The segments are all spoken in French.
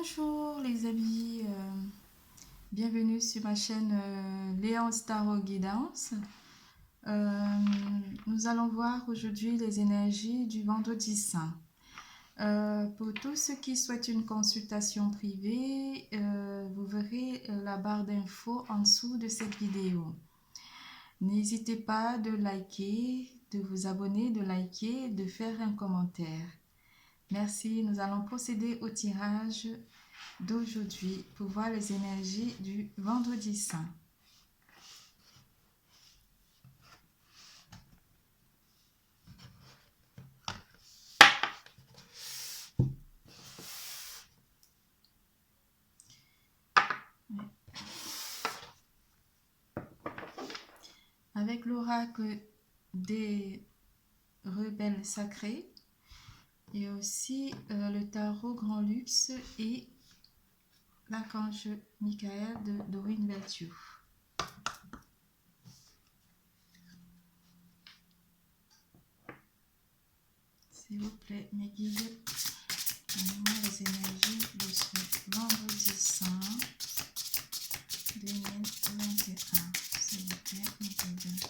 Bonjour les amis, bienvenue sur ma chaîne Léonce Tarot Guidance. Nous allons voir aujourd'hui les énergies du vendredi saint. Pour tous ceux qui souhaitent une consultation privée, vous verrez la barre d'infos en dessous de cette vidéo. N'hésitez pas de liker, de vous abonner, de liker, de faire un commentaire. Merci, nous allons procéder au tirage d'aujourd'hui pour voir les énergies du vendredi saint. Avec l'oracle des rebelles sacrés et aussi le tarot Grand Luxe et l'archange Michael de Doreen Virtue. S'il vous plaît, mes guides, donnez-moi les énergies de ce vendredi saint 2021. S'il vous plaît, mes guides.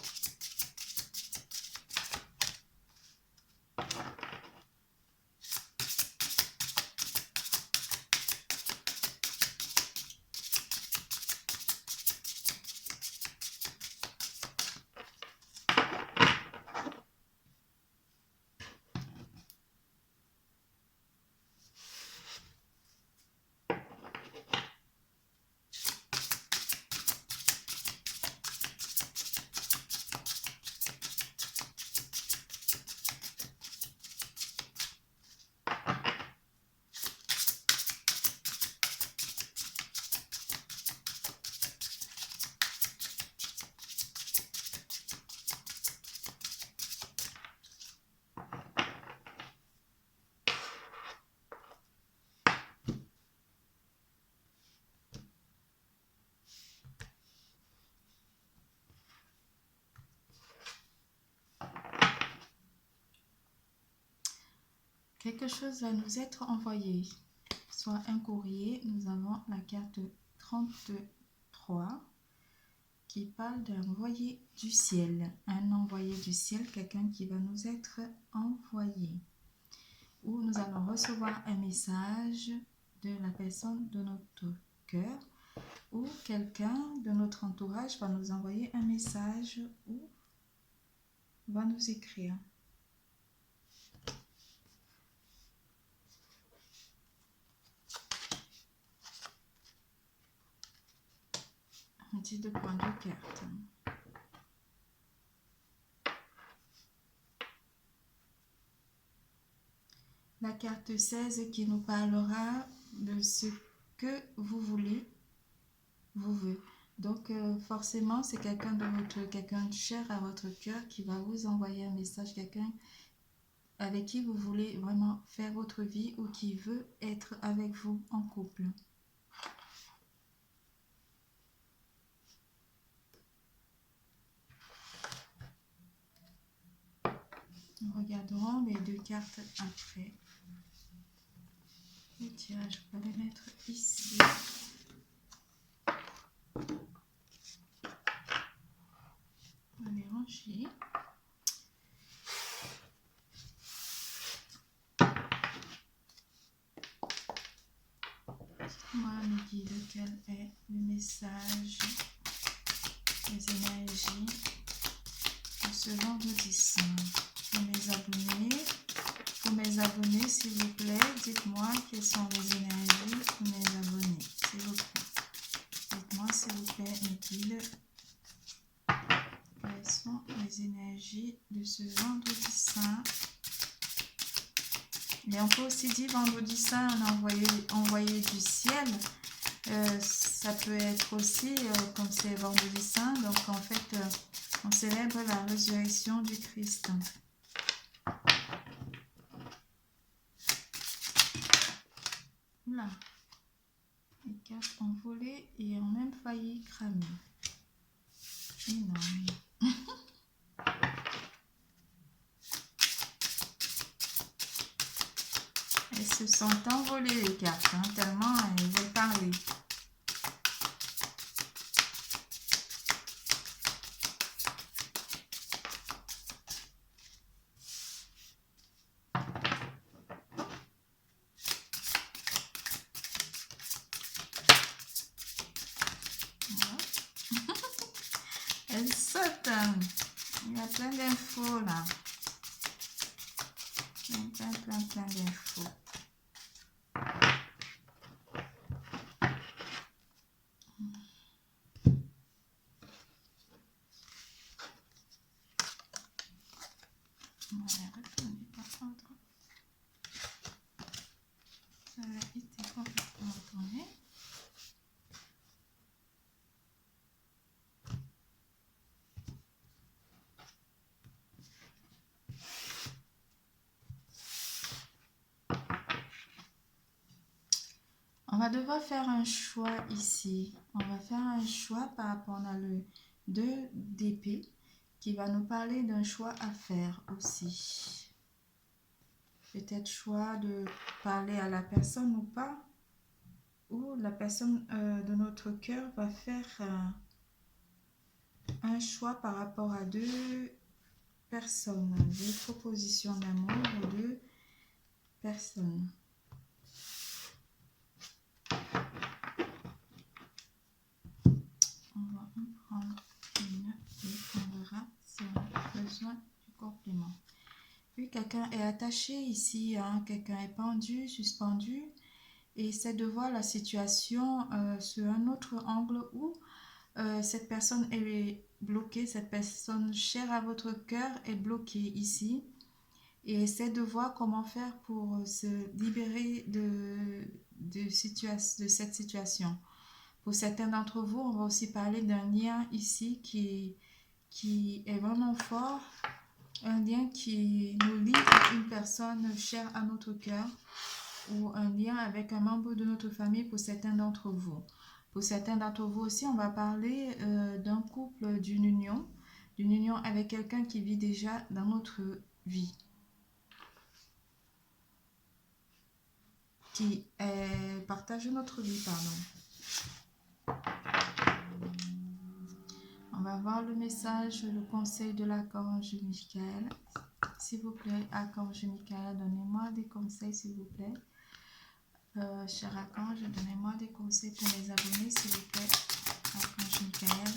Quelque chose va nous être envoyé, soit un courrier. Nous avons la carte 33 qui parle d'un envoyé du ciel. Un envoyé du ciel, quelqu'un qui va nous être envoyé. Ou nous allons recevoir un message de la personne de notre cœur. Ou quelqu'un de notre entourage va nous envoyer un message ou va nous écrire. Un petit de points de carte. La carte 16 qui nous parlera de ce que vous voulez, vous veut. Donc forcément c'est quelqu'un de cher à votre cœur qui va vous envoyer un message, quelqu'un avec qui vous voulez vraiment faire votre vie ou qui veut être avec vous en couple. Nous regarderons les deux cartes après. Le tirage, je vais les mettre ici. On va les ranger. Dites-moi, mes guides, quel est le message, les énergies de ce vendredi saint. Pour mes abonnés, s'il vous plaît, dites-moi quelles sont les énergies pour mes abonnés, s'il vous plaît. Dites-moi, s'il vous plaît, mes guides, quelles sont les énergies de ce vendredi saint. Et on peut aussi dire vendredi saint, on a envoyé du ciel. Ça peut être aussi, comme c'est vendredi saint, donc en fait, on célèbre la résurrection du Christ. Là, les cartes ont volé et ont même failli cramer. Énorme. Elles se sont envolées les cartes, hein, tellement saute. Il y a plein d'infos là. Plein d'infos. On va retourner par contre. Ça a été complètement retourné. On va devoir faire un choix ici. On va faire un choix par rapport à le 2 d'épée qui va nous parler d'un choix à faire aussi. Peut-être choix de parler à la personne ou pas. Ou la personne de notre cœur va faire un choix par rapport à deux personnes, deux propositions d'amour ou deux personnes. On va en prendre une et on verra si on a besoin du complément. Puis quelqu'un est attaché ici, hein, quelqu'un est pendu, suspendu et essaie de voir la situation sur un autre angle où cette personne est bloquée, cette personne chère à votre cœur est bloquée ici et essaie de voir comment faire pour se libérer de cette situation. Pour certains d'entre vous, on va aussi parler d'un lien ici qui est vraiment fort, un lien qui nous lie à une personne chère à notre cœur ou un lien avec un membre de notre famille pour certains d'entre vous. Pour certains d'entre vous aussi, on va parler d'un couple, d'une union avec quelqu'un qui vit déjà dans notre vie, qui partage notre vie, pardon. On va voir le message, le conseil de l'archange Michael. S'il vous plaît, archange Michael, donnez-moi des conseils, s'il vous plaît. Cher archange, donnez-moi des conseils pour mes abonnés, s'il vous plaît. Archange Michael.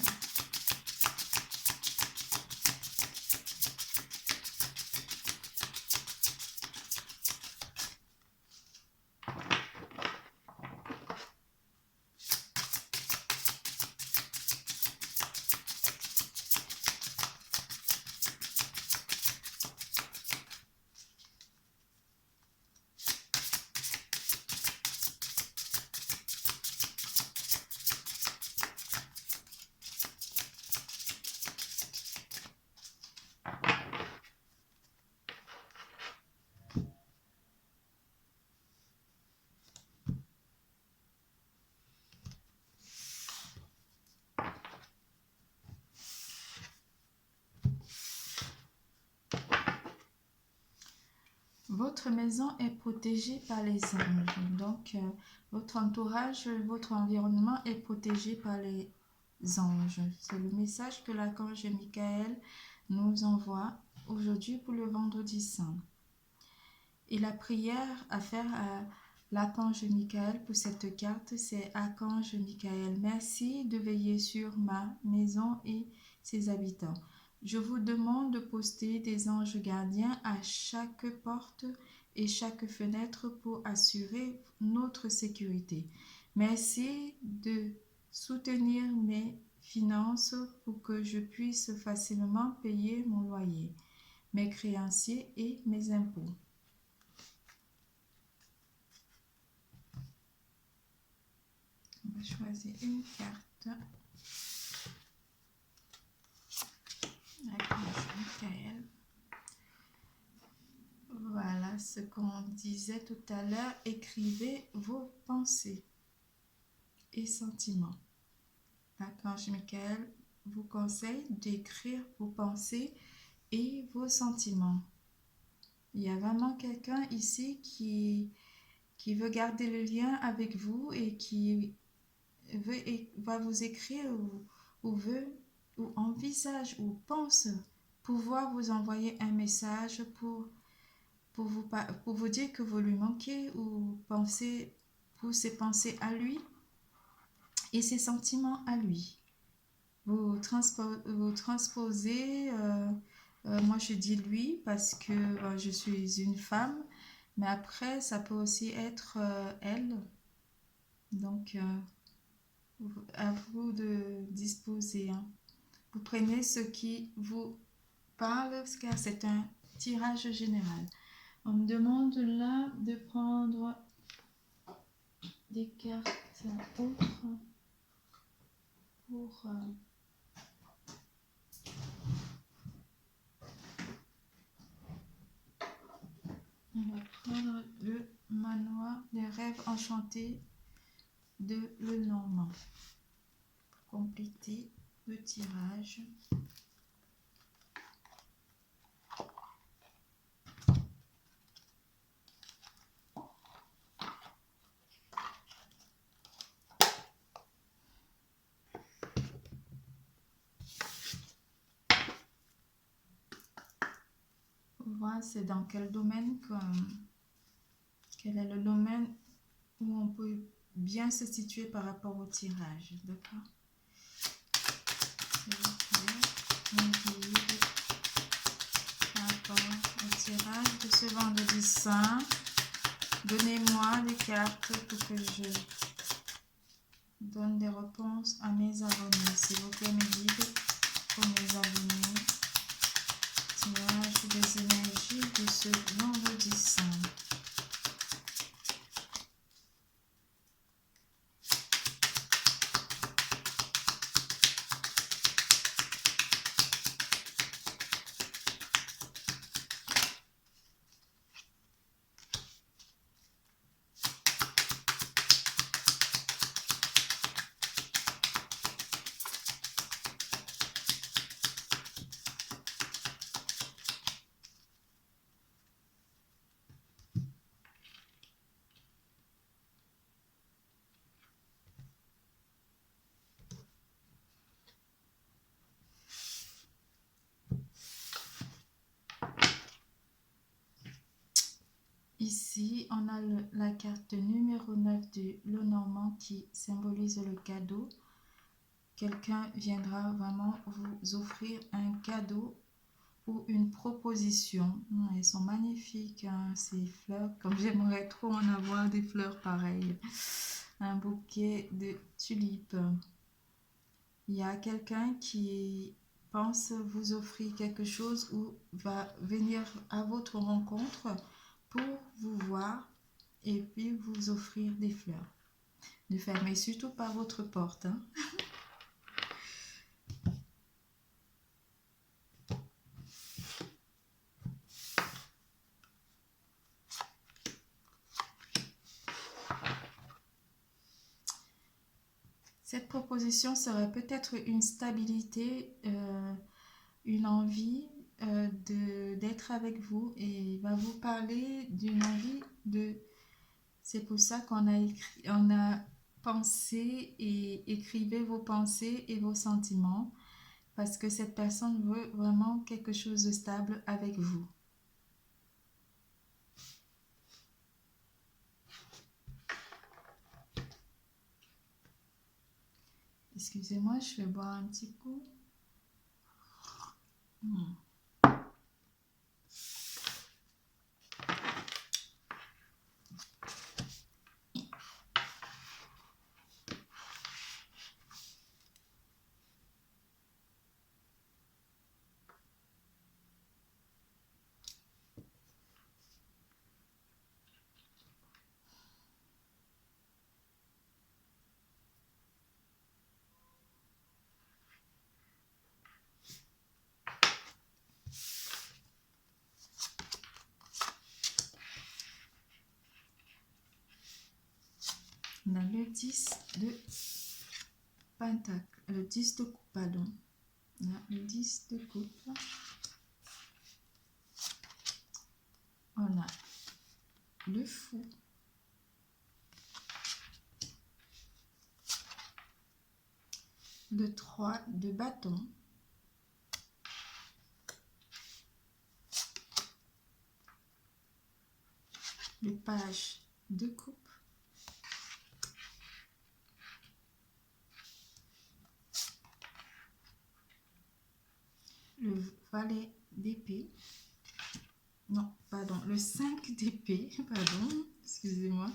Votre maison est protégée par les anges. Donc, votre entourage, votre environnement est protégé par les anges. C'est le message que l'archange Michael nous envoie aujourd'hui pour le vendredi saint. Et la prière à faire à l'archange Michael pour cette carte, c'est archange Michael, merci de veiller sur ma maison et ses habitants. Je vous demande de poster des anges gardiens à chaque porte et chaque fenêtre pour assurer notre sécurité. Merci de soutenir mes finances pour que je puisse facilement payer mon loyer, mes créanciers et mes impôts. On va choisir une carte. Archange Michael. Voilà ce qu'on disait tout à l'heure. Écrivez vos pensées et sentiments. L'archange Michael vous conseille d'écrire vos pensées et vos sentiments. Il y a vraiment quelqu'un ici qui veut garder le lien avec vous et qui va vous écrire ou veut ou envisage ou pense pouvoir vous envoyer un message pour vous dire que vous lui manquez ou penser pour ses pensées à lui et ses sentiments à lui. vous transposez, moi je dis lui parce que je suis une femme, mais après ça peut aussi être elle. Donc à vous de disposer, hein. Vous prenez ce qui vous parle, car c'est un tirage général. On me demande là de prendre des cartes autres pour... on va prendre le manoir des rêves enchantés de Lenormand pour compléter le tirage. On voit c'est dans quel domaine, quel est le domaine où on peut bien se situer par rapport au tirage, d'accord? Par rapport au tirage de ce vendredi saint, donnez-moi des cartes pour que je donne des réponses à mes abonnés. S'il vous plaît, mes guides pour mes abonnés. Tirage des énergies de ce vendredi saint. Ici, on a la carte numéro 9 de Lenormand qui symbolise le cadeau. Quelqu'un viendra vraiment vous offrir un cadeau ou une proposition. Elles sont magnifiques, hein, ces fleurs. Comme j'aimerais trop en avoir des fleurs pareilles. Un bouquet de tulipes. Il y a quelqu'un qui pense vous offrir quelque chose ou va venir à votre rencontre pour vous voir et puis vous offrir des fleurs. Ne fermez surtout pas votre porte, hein. Cette proposition serait peut-être une stabilité, une envie d'être avec vous et va vous parler d'une envie de... C'est pour ça qu'on a pensé et écrivez vos pensées et vos sentiments parce que cette personne veut vraiment quelque chose de stable avec vous. Excusez-moi, je vais boire un petit coup. On a le 10 de pentacle, le 10 de coupe, pardon. On a le 10 de coupe. On a le fou. Le 3 de bâton. Le page de coupe. valet d'épée. Non, pardon, le 5 d'épée, pardon, excusez-moi.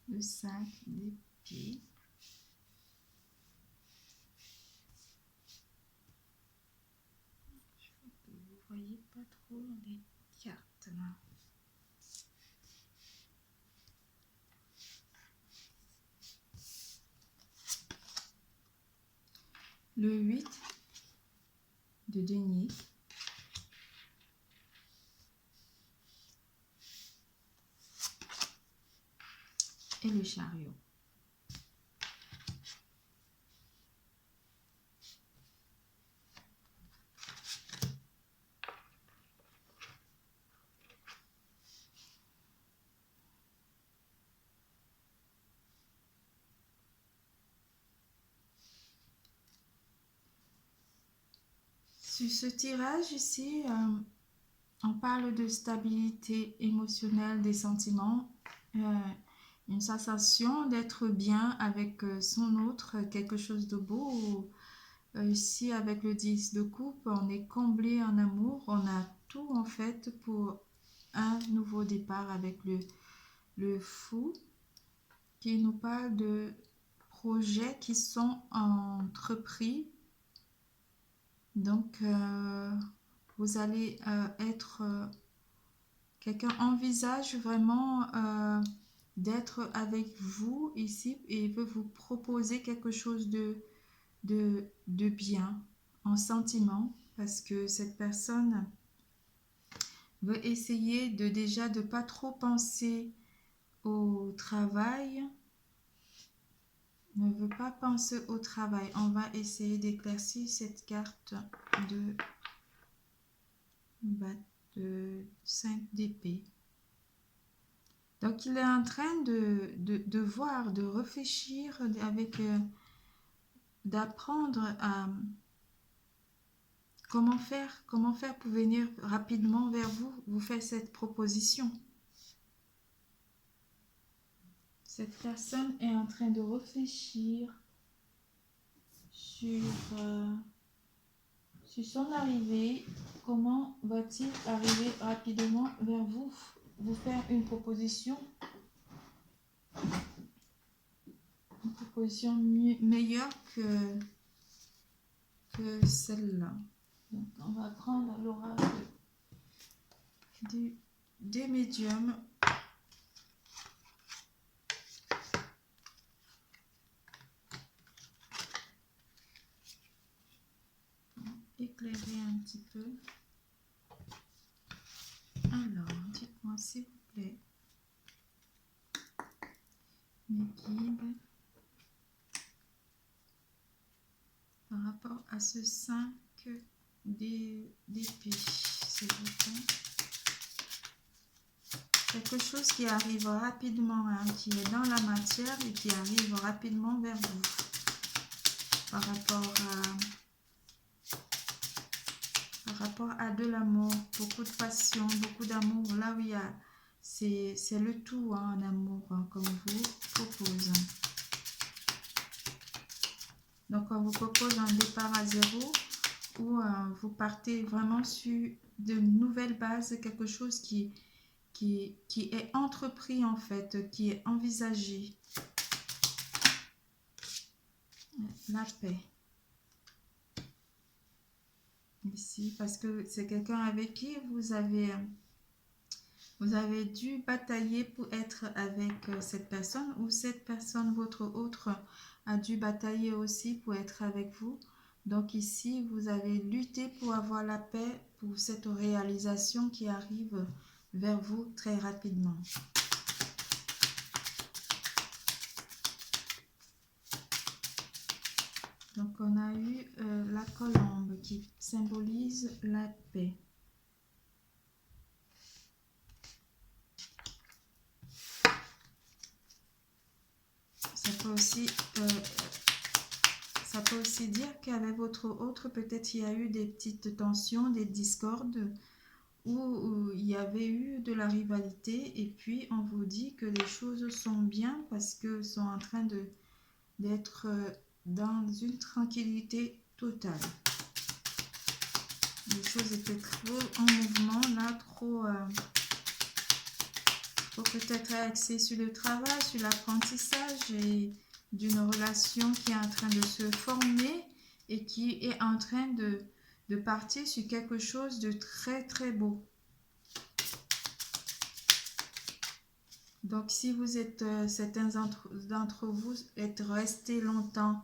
Le 5 d'épée. Vous voyez pas trop les cartes là. Le 8 de denier. Et le chariot. Sur ce tirage ici, on parle de stabilité émotionnelle des sentiments, une sensation d'être bien avec son autre, quelque chose de beau. Ici, avec le 10 de coupe, on est comblé en amour, on a tout en fait pour un nouveau départ avec le fou qui nous parle de projets qui sont entrepris. Donc, vous allez être... quelqu'un envisage vraiment d'être avec vous ici et veut vous proposer quelque chose de bien en sentiment, parce que cette personne veut essayer de déjà de pas trop penser au travail, ne veut pas penser au travail. On va essayer d'éclaircir cette carte de 5 d'épée. Donc il est en train de voir, de réfléchir, avec d'apprendre à comment faire pour venir rapidement vers vous faire cette proposition. Cette personne est en train de réfléchir sur son arrivée. Comment va-t-il arriver rapidement vers vous faire une proposition? Une proposition meilleure que celle-là. Donc, on va prendre l'oracle des médiums. Éclairer un petit peu. Alors, dites-moi s'il vous plaît, mes guides, par rapport à ce 5 d'épée, s'il vous plaît. Quelque chose qui arrive rapidement, hein, qui est dans la matière et qui arrive rapidement vers vous. Par rapport à de l'amour, beaucoup de passion, beaucoup d'amour. Là où il y a, c'est le tout hein, en amour, hein, comme vous propose. Donc on vous propose un départ à zéro, où vous partez vraiment sur de nouvelles bases, quelque chose qui est entrepris en fait, qui est envisagé. La paix. Ici, parce que c'est quelqu'un avec qui vous avez dû batailler pour être avec cette personne, ou cette personne, votre autre, a dû batailler aussi pour être avec vous. Donc ici, vous avez lutté pour avoir la paix, pour cette réalisation qui arrive vers vous très rapidement. Donc on a eu la colombe qui symbolise la paix. Ça peut aussi dire qu'avec votre autre, peut-être il y a eu des petites tensions, des discordes, où il y avait eu de la rivalité, et puis on vous dit que les choses sont bien parce que sont en train d'être dans une tranquillité totale. Les choses étaient trop en mouvement, là, trop peut-être axé sur le travail, sur l'apprentissage et d'une relation qui est en train de se former et qui est en train de partir sur quelque chose de très très beau. Donc si vous êtes, certains d'entre vous êtes restés longtemps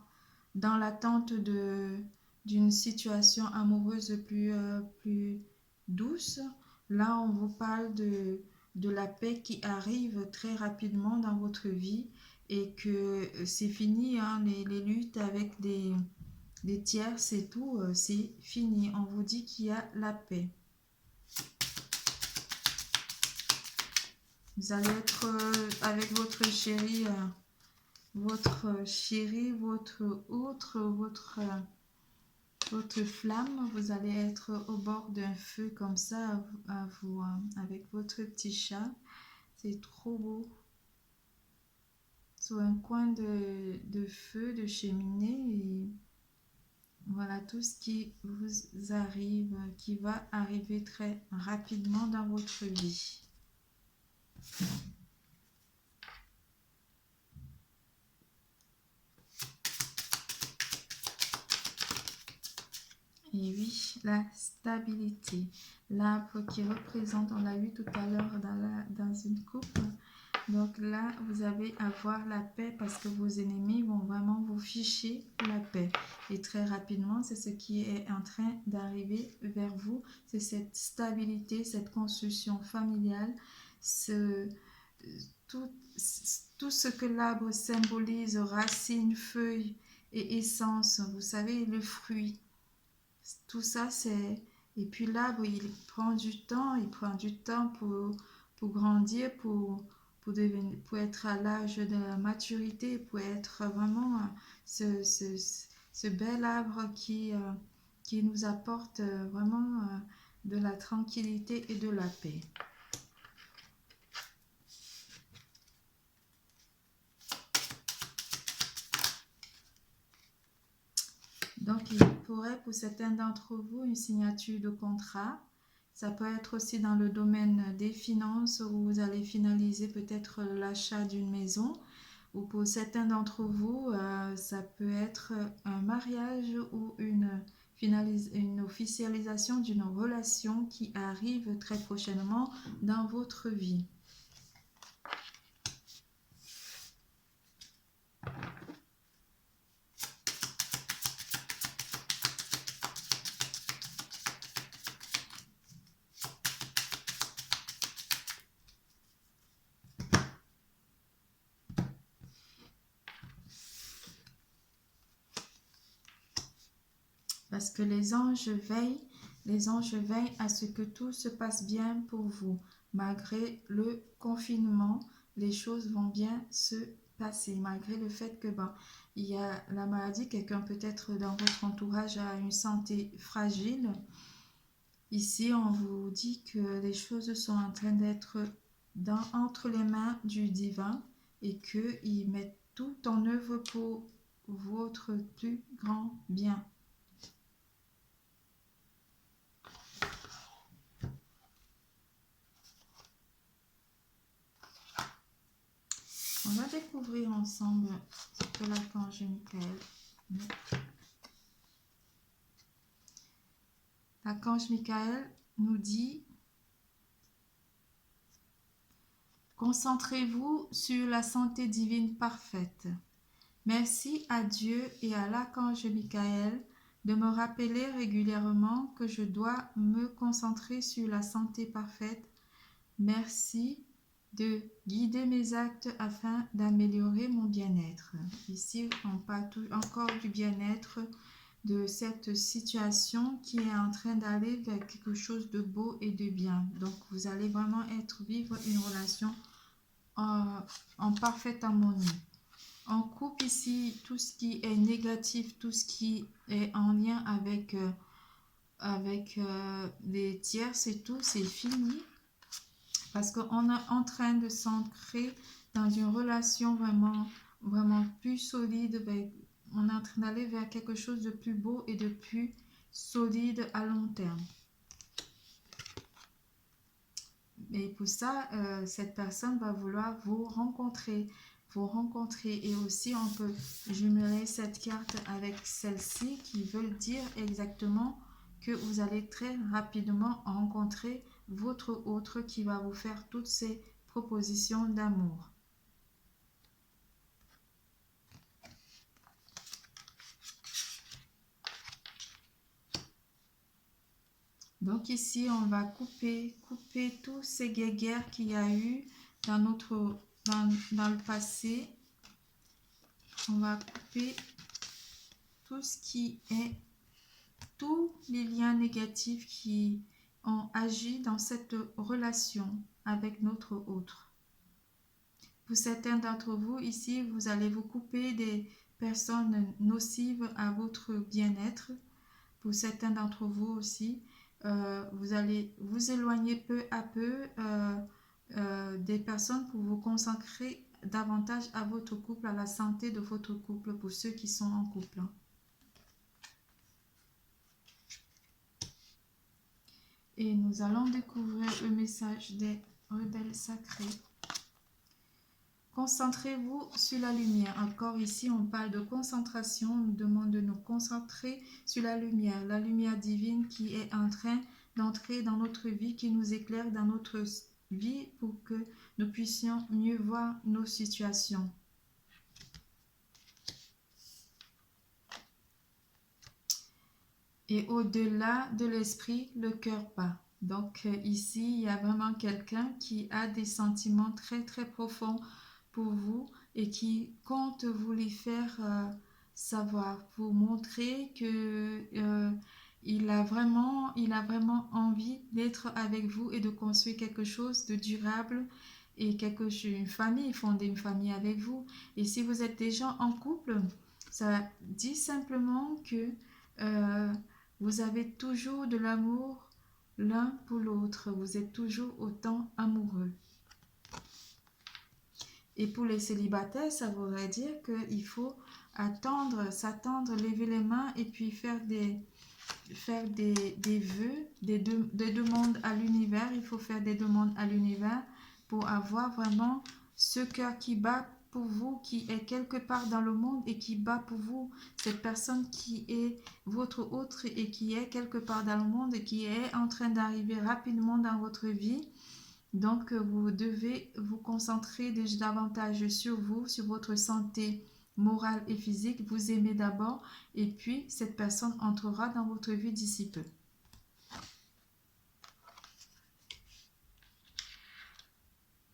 dans l'attente d'une situation amoureuse plus douce, là on vous parle de la paix qui arrive très rapidement dans votre vie et que c'est fini, hein, les luttes avec des tiers, c'est tout, c'est fini. On vous dit qu'il y a la paix. Vous allez être avec votre chéri, votre outre, votre flamme. Vous allez être au bord d'un feu comme ça, avec votre petit chat. C'est trop beau. Sur un coin de feu, de cheminée. Et voilà tout ce qui vous arrive, qui va arriver très rapidement dans votre vie. Et oui, la stabilité. L'arbre qui représente, on l'a vu tout à l'heure dans une coupe. Donc là, vous allez avoir la paix parce que vos ennemis vont vraiment vous ficher la paix. Et très rapidement, c'est ce qui est en train d'arriver vers vous. C'est cette stabilité, cette construction familiale, tout ce que l'arbre symbolise, racines, feuilles et essence. Vous savez, le fruit. Tout ça, c'est... Et puis l'arbre, il prend du temps pour grandir, pour être à l'âge de la maturité, pour être vraiment ce bel arbre qui nous apporte vraiment de la tranquillité et de la paix. Donc, il pourrait pour certains d'entre vous une signature de contrat. Ça peut être aussi dans le domaine des finances où vous allez finaliser peut-être l'achat d'une maison. Ou pour certains d'entre vous, ça peut être un mariage ou une officialisation d'une relation qui arrive très prochainement dans votre vie. Parce que les anges veillent à ce que tout se passe bien pour vous. Malgré le confinement, les choses vont bien se passer. Malgré le fait que il y a la maladie, quelqu'un peut-être dans votre entourage a une santé fragile. Ici, on vous dit que les choses sont en train d'être entre les mains du divin et qu'il met tout en œuvre pour votre plus grand bien. On va découvrir ensemble ce que l'archange Michael met. L'archange Michael nous dit: concentrez-vous sur la santé divine parfaite. Merci à Dieu et à l'archange Michael de me rappeler régulièrement que je dois me concentrer sur la santé parfaite. Merci de guider mes actes afin d'améliorer mon bien-être. Ici, on parle encore du bien-être, de cette situation qui est en train d'aller vers quelque chose de beau et de bien. Donc, vous allez vraiment vivre une relation en parfaite harmonie. On coupe ici tout ce qui est négatif, tout ce qui est en lien avec les tiers, c'est tout, c'est fini. Parce qu'on est en train de s'ancrer dans une relation vraiment, vraiment plus solide. On est en train d'aller vers quelque chose de plus beau et de plus solide à long terme. Et pour ça, cette personne va vouloir vous rencontrer. Et aussi, on peut jumeler cette carte avec celle-ci qui veut dire exactement que vous allez très rapidement rencontrer votre autre qui va vous faire toutes ces propositions d'amour. Donc ici, on va couper tous ces guéguerres qu'il y a eu dans le passé. On va couper tout ce qui est, tous les liens négatifs qui ont agi dans cette relation avec notre autre. Pour certains d'entre vous, ici, vous allez vous couper des personnes nocives à votre bien-être. Pour certains d'entre vous aussi, vous allez vous éloigner peu à peu des personnes pour vous consacrer davantage à votre couple, à la santé de votre couple, pour ceux qui sont en couple. Et nous allons découvrir le message des rebelles sacrés. Concentrez-vous sur la lumière. Encore ici, on parle de concentration. On nous demande de nous concentrer sur la lumière divine qui est en train d'entrer dans notre vie, qui nous éclaire dans notre vie pour que nous puissions mieux voir nos situations. Et au-delà de l'esprit, le cœur bat. Donc ici, il y a vraiment quelqu'un qui a des sentiments très très profonds pour vous et qui compte vous les faire savoir, pour montrer que il a vraiment envie d'être avec vous et de construire quelque chose de durable et une famille, fonder une famille avec vous. Et si vous êtes déjà en couple, ça dit simplement que vous avez toujours de l'amour l'un pour l'autre. Vous êtes toujours autant amoureux. Et pour les célibataires, ça voudrait dire qu'il faut s'attendre, lever les mains et puis faire des vœux, des demandes à l'univers. Il faut faire des demandes à l'univers pour avoir vraiment ce cœur qui bat pour vous, qui est quelque part dans le monde et qui bat pour vous. Cette personne qui est votre autre et qui est quelque part dans le monde et qui est en train d'arriver rapidement dans votre vie. Donc, vous devez vous concentrer davantage sur vous, sur votre santé morale et physique. Vous aimez d'abord et puis cette personne entrera dans votre vie d'ici peu.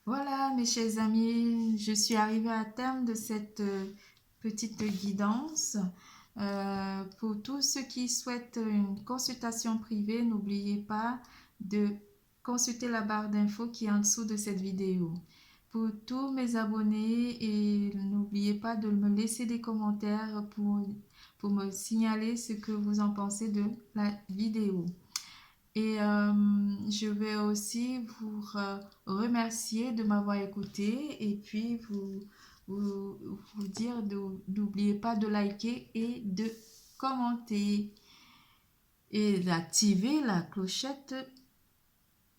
Voilà mes chers amis, je suis arrivée à terme de cette petite guidance. Pour tous ceux qui souhaitent une consultation privée, n'oubliez pas de consulter la barre d'infos qui est en dessous de cette vidéo. Pour tous mes abonnés, et n'oubliez pas de me laisser des commentaires pour me signaler ce que vous en pensez de la vidéo. Et je vais aussi vous remercier de m'avoir écouté et puis vous dire n'oubliez pas de liker et de commenter et d'activer la clochette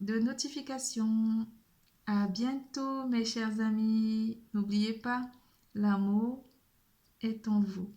de notification. À bientôt mes chers amis. N'oubliez pas, l'amour est en vous.